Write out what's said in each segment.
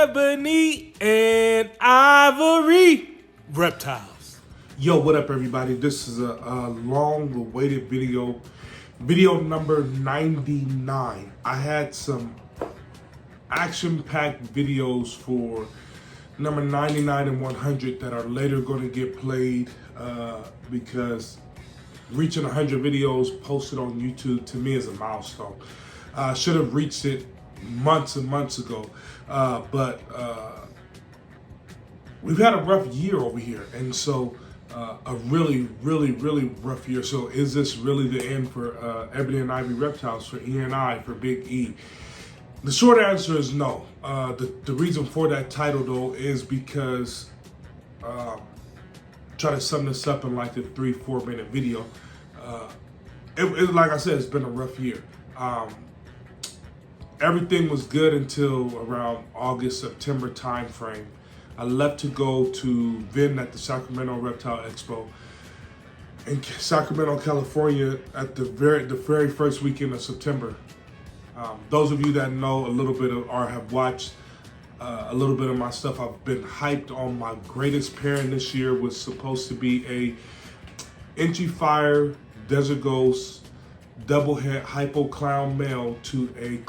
Ebony and Ivory Reptiles. Yo, what up, everybody? This is a long-awaited video number 99. I had some action-packed videos for number 99 and 100 that are later going to get played because reaching 100 videos posted on YouTube to me is a milestone. I should have reached it months and months ago, but we've had a rough year over here, and so a really rough year. So is this really the end for Ebony and Ivory Reptiles, for E&I, for Big E? The short answer is no. The reason for that title, though, is because try to sum this up in like a 3-4 minute video. Like I said, it's been a rough year. Everything was good until around August, September time frame. I left to go to VIN at the Sacramento Reptile Expo in Sacramento, California at the very first weekend of September. Those of you that know a little bit of or have watched a little bit of my stuff, I've been hyped on my greatest pairing this year. Was supposed to be a Inchy Fire Desert Ghost double head hypo clown male to a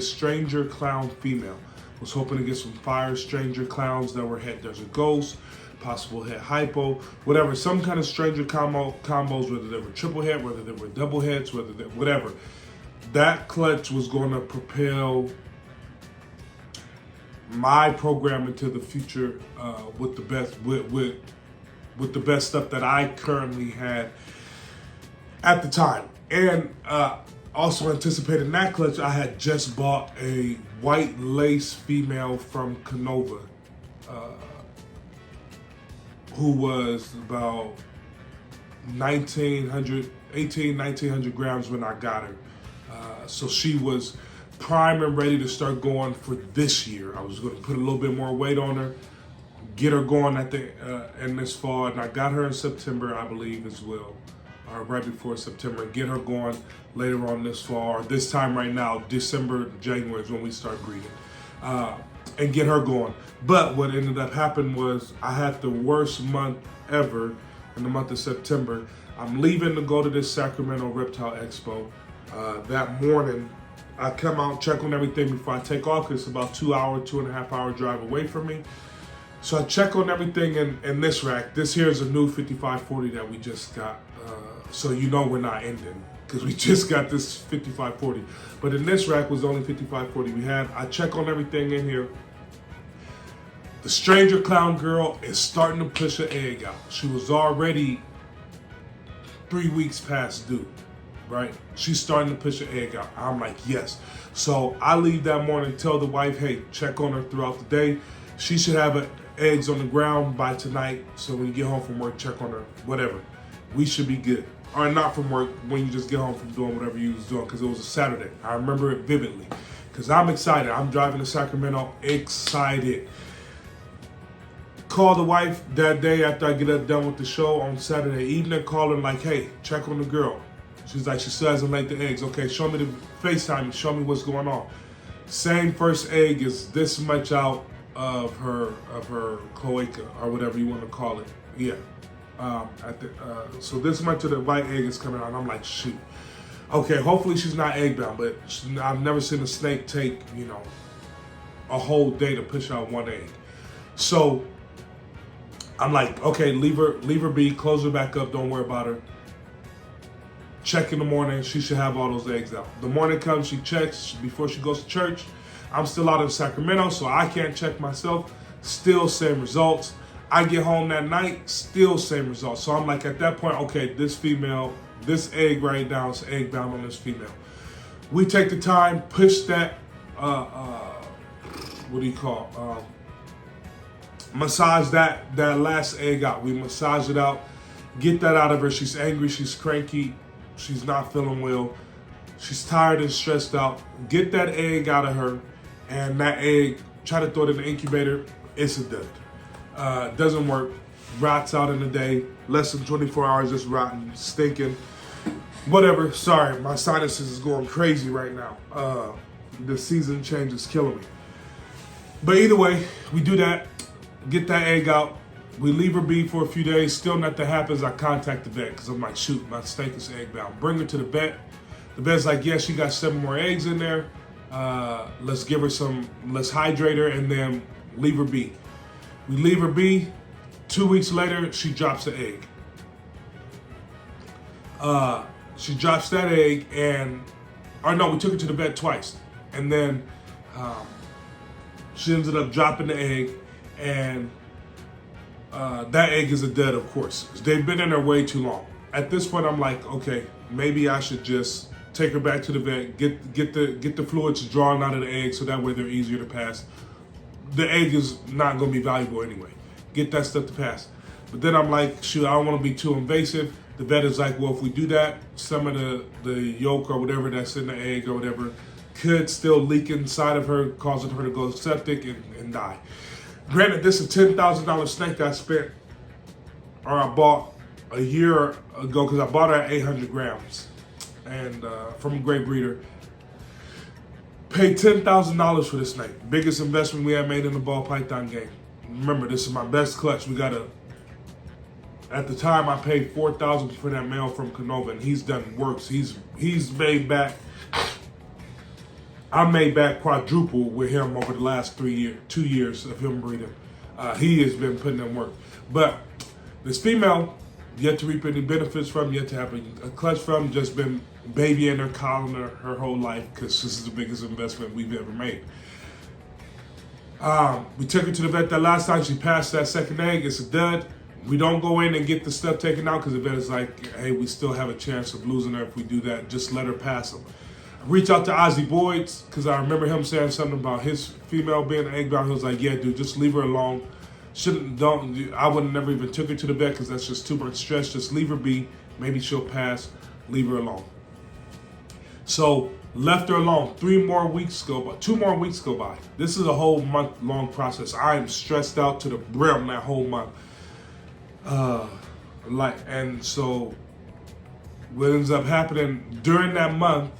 stranger clown female. Was hoping to get some fire stranger clowns that were head desert ghosts, possible head hypo, whatever, some kind of stranger combos, whether they were triple head, whether they were double heads, whatever. That clutch was going to propel my program into the future with the best with the best stuff that I currently had at the time. And also anticipating that clutch, I had just bought a white lace female from Canova, who was about 1900 grams when I got her. So she was prime and ready to start going for this year. I was going to put a little bit more weight on her, get her going at the in this fall, and I got her in September, I believe, as well. Or right before September, and get her going later on this fall, or this time right now, December, January is when we start breeding, and get her going. But what ended up happening was I had the worst month ever in the month of September. I'm leaving to go to this Sacramento Reptile Expo. That morning, I come out, check on everything before I take off, because it's about 2.5 hour drive away from me. So I check on everything in this rack. This here is a new 5540 that we just got. So you know we're not ending because we just got this 5540. But in this rack was only 5540 we had. I check on everything in here. The stranger clown girl is starting to push an egg out. She was already 3 weeks past due, right? She's starting to push an egg out. I'm like, yes. So I leave that morning, tell the wife, hey, check on her throughout the day. She should have eggs on the ground by tonight. So when you get home from work, check on her, whatever. We should be good. Or not from work, when you just get home from doing whatever you was doing, because it was a Saturday. I remember it vividly, because I'm excited. I'm driving to Sacramento, excited. Call the wife that day after I get done with the show on Saturday evening, calling like, hey, check on the girl. She's like, she still hasn't laid the eggs. Okay, show me the FaceTime, show me what's going on. Same first egg is this much out of her cloaca, or whatever you want to call it. Yeah. So this much of the white egg is coming out. I'm like, shoot. Okay, hopefully she's not egg bound, but I've never seen a snake take, a whole day to push out one egg. So I'm like, okay, leave her be, close her back up, don't worry about her. Check in the morning, she should have all those eggs out. The morning comes, she checks before she goes to church. I'm still out in Sacramento, so I can't check myself. Still same results. I get home that night, still same results. So I'm like, at that point, okay, this female, this egg right now is egg bound on this female. We take the time, push that, massage that last egg out. We massage it out, get that out of her. She's angry, she's cranky, she's not feeling well. She's tired and stressed out. Get that egg out of her, and that egg, try to throw it in the incubator, it's a dud. Doesn't work, rots out in a day, less than 24 hours, just rotten, stinking, whatever. Sorry, my sinuses is going crazy right now. The season change is killing me. But either way, we do that, get that egg out. We leave her be for a few days. Still nothing happens. I contact the vet because I'm like, shoot, my snake is egg bound. Bring her to the vet. The vet's like, yeah, she got 7 more eggs in there. Let's give her some, let's hydrate her and then leave her be. We leave her be. 2 weeks later, she drops an egg. She drops that egg we took her to the vet twice. And then she ended up dropping the egg and that egg is a dud, of course. They've been in there way too long. At this point, I'm like, okay, maybe I should just take her back to the vet, get the fluids drawn out of the egg so that way they're easier to pass. The egg is not going to be valuable anyway. Get that stuff to pass. But then I'm like, shoot, I don't want to be too invasive. The vet is like, well, if we do that, some of the yolk or whatever that's in the egg or whatever could still leak inside of her, causing her to go septic and die. Granted, this is a $10,000 snake I spent, or I bought a year ago because I bought her at 800 grams and from a great breeder. Paid $10,000 for this snake. Biggest investment we had made in the ball python game. Remember, this is my best clutch. At the time, I paid $4,000 for that male from Canova, and he's done works. He's made back. I made back quadruple with him over the last 2 years of him breeding. He has been putting in work. But this female, yet to reap any benefits from, yet to have a clutch from, just been babying her, calling her whole life because this is the biggest investment we've ever made. We took her to the vet that last time. She passed that second egg. It's a dud. We don't go in and get the stuff taken out because the vet is like, hey, we still have a chance of losing her if we do that. Just let her pass them. Reach out to Ozzy Boyd's because I remember him saying something about his female being an egg bound. He was like, yeah, dude, just leave her alone. I would have never even took her to the vet because that's just too much stress. Just leave her be. Maybe she'll pass. Leave her alone. So left her alone. 2 more weeks go by. This is a whole month-long process. I am stressed out to the brim that whole month. And so what ends up happening during that month,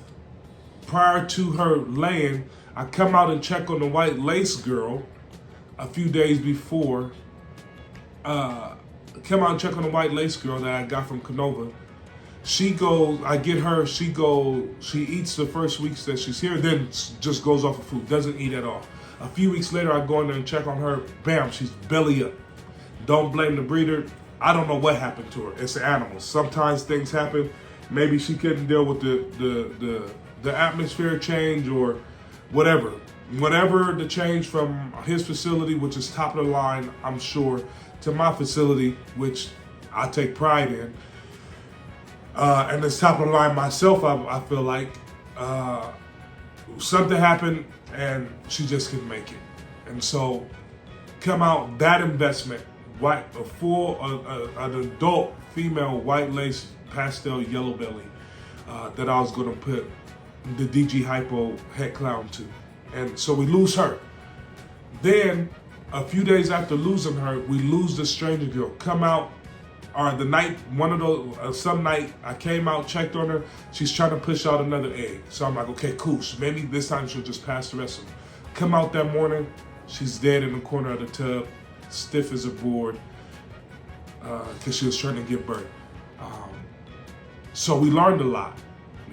prior to her laying, I come out and check on the white lace girl a few days before. Come out and check on the white lace girl that I got from Canova. She goes, I get her, she eats the first weeks that she's here, then just goes off of food, doesn't eat at all. A few weeks later, I go in there and check on her, bam, she's belly up. Don't blame the breeder. I don't know what happened to her. It's an animal. Sometimes things happen. Maybe she couldn't deal with the atmosphere change or whatever. Whatever the change from his facility, which is top of the line, I'm sure, to my facility, which I take pride in. And it's top of the line myself, I feel like. Something happened and she just couldn't make it. And so come out that investment, an adult female white lace pastel yellow belly that I was gonna put the DG Hypo head clown to. And so we lose her. Then a few days after losing her, we lose the stranger girl. Come out, or the night, some night I came out, checked on her, she's trying to push out another egg. So I'm like, okay, cool, so maybe this time she'll just pass the rest of them. Come out that morning, she's dead in the corner of the tub, stiff as a board, because she was trying to give birth. So we learned a lot.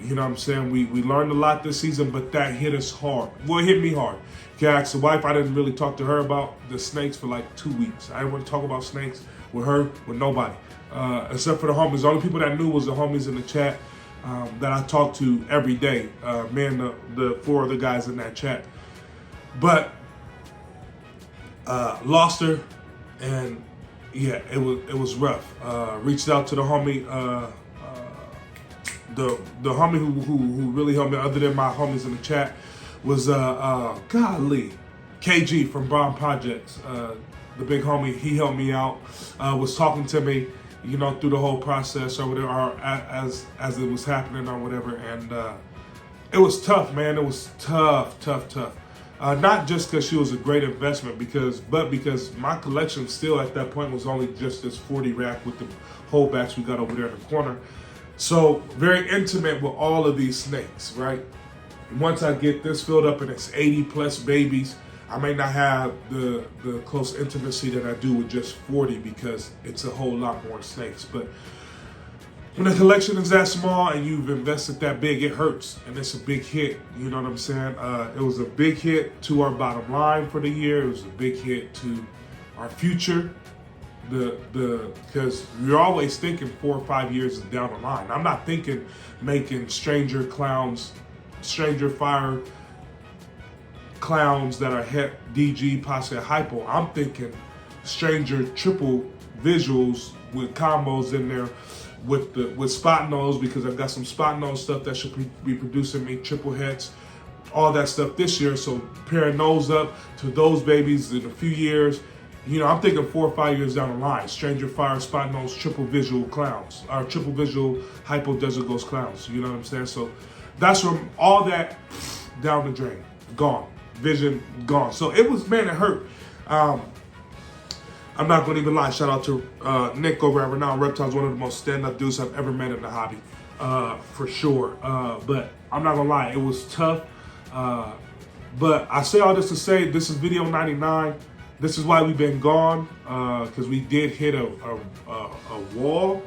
You know what I'm saying? We learned a lot this season, but that hit us hard. Well, it hit me hard. Okay, I asked the wife, I didn't really talk to her about the snakes for like 2 weeks. I didn't want to talk about snakes with her, with nobody. Except for the homies. The only people that knew was the homies in the chat that I talked to every day. Me and the 4 other guys in that chat. But lost her, and yeah, it was rough. Reached out to the homie, the homie who really helped me, other than my homies in the chat, was golly, KG from Brown Projects. The big homie, he helped me out. Was talking to me, you know, through the whole process or whatever, or as it was happening or whatever, and it was tough, man. It was tough. Not just because she was a great investment, but because my collection still at that point was only just this 40 rack with the holdbacks we got over there in the corner. So very intimate with all of these snakes, right? Once I get this filled up and it's 80 plus babies, I may not have the close intimacy that I do with just 40 because it's a whole lot more snakes. But when the collection is that small and you've invested that big, it hurts, and it's a big hit. You know what I'm saying? It was a big hit to our bottom line for the year. It was a big hit to our future. Because you're always thinking 4 or 5 years down the line. I'm not thinking making stranger fire clowns that are het, DG, posse, hypo. I'm thinking stranger triple visuals with combos in there with spot nose, because I've got some spot nose stuff that should be producing me triple heads, all that stuff this year. So pairing those up to those babies in a few years. You know, I'm thinking 4 or 5 years down the line. Stranger fire, spot nose, triple visual clowns, or triple visual hypo desert ghost clowns. You know what I'm saying? So that's from all that down the drain, gone, vision gone. So it was, man, it hurt. I'm not going to even lie. Shout out to Nick over at Renowned Reptiles, one of the most stand-up dudes I've ever met in the hobby, for sure. But I'm not going to lie, it was tough. But I say all this to say, this is video 99. This is why we've been gone, because we did hit a wall,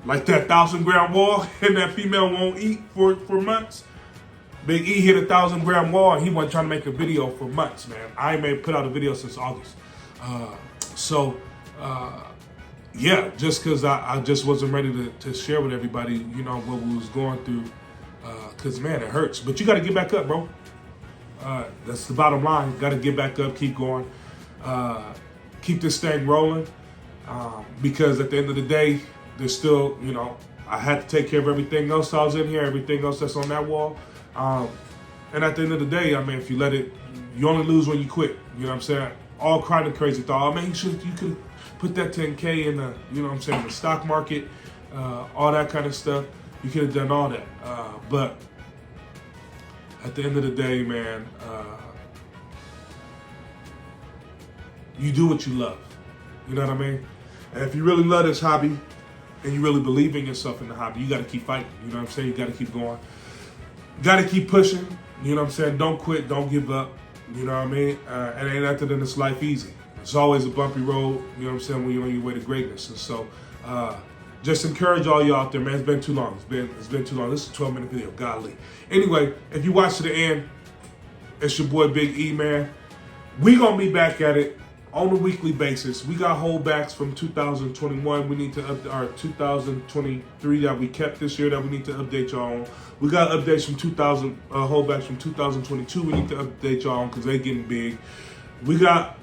like that 1,000-gram wall, and that female won't eat for months. Big E hit a 1,000-gram wall, and he wasn't trying to make a video for months, man. I ain't put out a video since August. Yeah, just because I just wasn't ready to share with everybody, you know, what we was going through, because, man, it hurts. But you got to get back up, bro. That's the bottom line. Got to get back up, keep going. Keep this thing rolling, because at the end of the day, there's still, you know, I had to take care of everything else I was in here, everything else that's on that wall. And at the end of the day, I mean, if you let it, you only lose when you quit. You know what I'm saying? All kind of crazy thought. I mean, you could put that 10K in the, you know what I'm saying, the stock market, all that kind of stuff. You could have done all that. But at the end of the day, man, you do what you love. You know what I mean? And if you really love this hobby and you really believe in yourself in the hobby, you got to keep fighting. You know what I'm saying? You got to keep going. Got to keep pushing. You know what I'm saying? Don't quit. Don't give up. You know what I mean? And ain't nothing in this life easy. It's always a bumpy road, you know what I'm saying, when you're on your way to greatness. And so just encourage all you out there, man. It's been too long. It's been too long. This is a 12-minute video. Golly. Anyway, if you watch to the end, it's your boy Big E, man. We going to be back at it on a weekly basis. We got holdbacks from 2021. We need to our 2023 that we kept this year that we need to update y'all on. We got updates from holdbacks from 2022. We need to update y'all on because they getting big. We got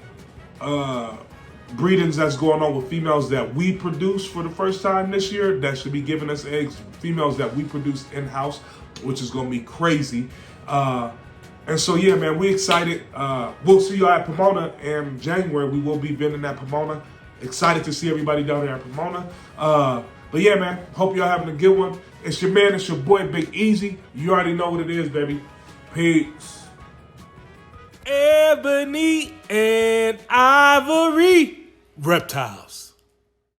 breedings that's going on with females that we produce for the first time this year that should be giving us eggs. Females that we produce in-house, which is going to be crazy. And so, yeah, man, we excited. We'll see y'all at Pomona in January. We will be vending at Pomona. Excited to see everybody down there at Pomona. But, yeah, man, hope y'all having a good one. It's your man. It's your boy, Big Easy. You already know what it is, baby. Peace. Ebony and Ivory Reptiles.